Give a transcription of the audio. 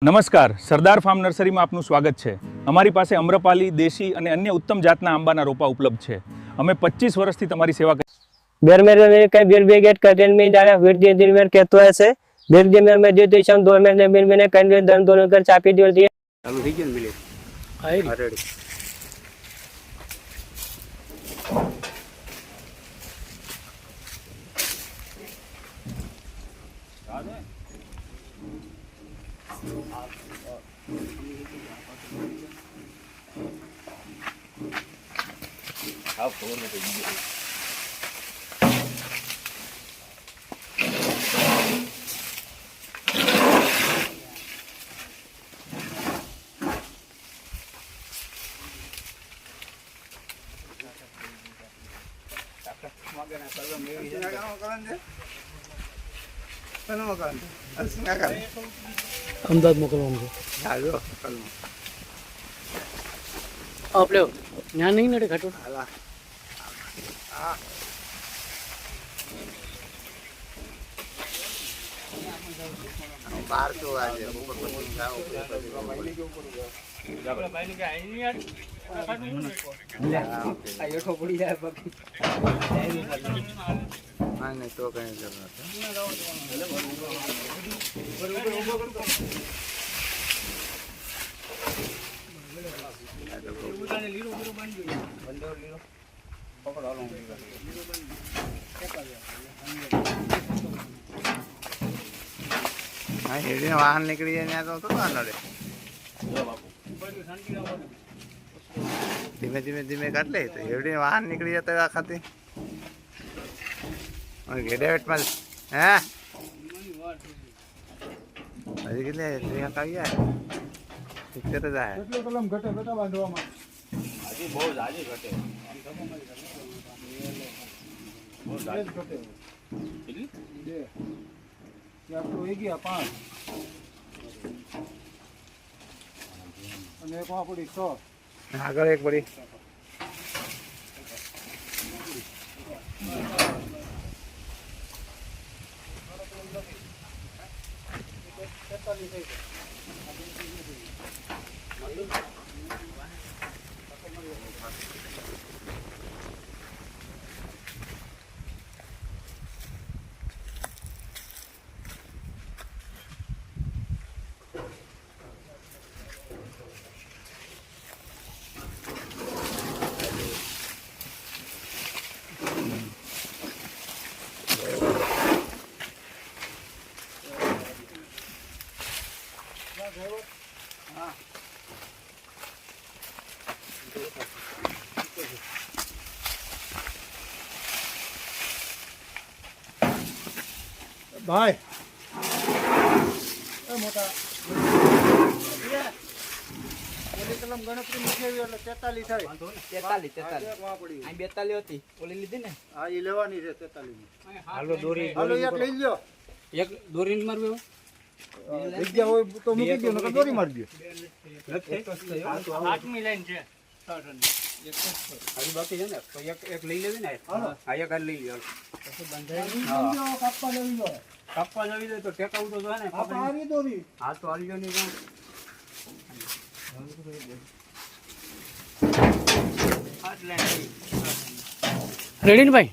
નમસ્કાર, સરદાર ફાર્મ નર્સરીમાં આપનું સ્વાગત છે। અમારી પાસે અમ્રપાલી, દેશી અને અન્ય ઉત્તમ જાતના આંબાના રોપા ઉપલબ્ધ છે। અમે 25 વર્ષથી તમારી સેવા કરી। बेरमेर में कई बेर बेगेट कटेन में जाना फिर दिन में कहतो है से बेर में जो तो शाम 2 महीने में मैंने कई बेर दन दोनों कर चापी दे दिए चालू થઈ ગયું મિલે आई રેડી આ ફોન ને તો अहमदाबाद मोकलવાનું છે ચાલો આપણે ત્યાં નહીં નડે ઘાટો હાલા બાર તો આજે ઉપર પછી જાવ આ એઠો પડી જાય બાકી હા નહીં તો કઈ જરૂર હા હેડીને વાહન નીકળી જાય ત્યાં તો ના નડે ધીમે ધીમે ધીમે કાઢ લે તો હેડીને વાહન નીકળી જાય તો આ ખાતે ઘેડાવેટમાં હે હજી કેટલે ટ્રેક આવી જાય પિક્ચર જ આવે કેટલો કલમ ઘટે બેટા બાંધવામાં હજી બહુ જાજી ઘટે બહુ જાજી ઘટે બે ત્યાં તો એ ગયા 5 અને એક પડી 6 આગળ એક પડી ભાઈ એ મોટા ઓલી કલમ ગણતરી મૂકી આવી એટલે 43 થાય 43 આ 42 હતી ઓલી લીધી ને હા એ લેવાની છે 43 હાલો દોરી હાલો એક લઈ લ્યો એક દોરી મારવી જગ્યા હોય તો મૂકી દો નકર દોરી મારી દો આઠમી લાઈન છે હજી બાકી છે ને તો એક લઈ લેવી ને હા એક લઈ લ્યો પછી બંધાઈ કાપવા લેવી લો કાપવા જવી દે તો ટેકાવું તો જોય ને આ દોરી હા તો આલ્યો નહીં રેડી ને ભાઈ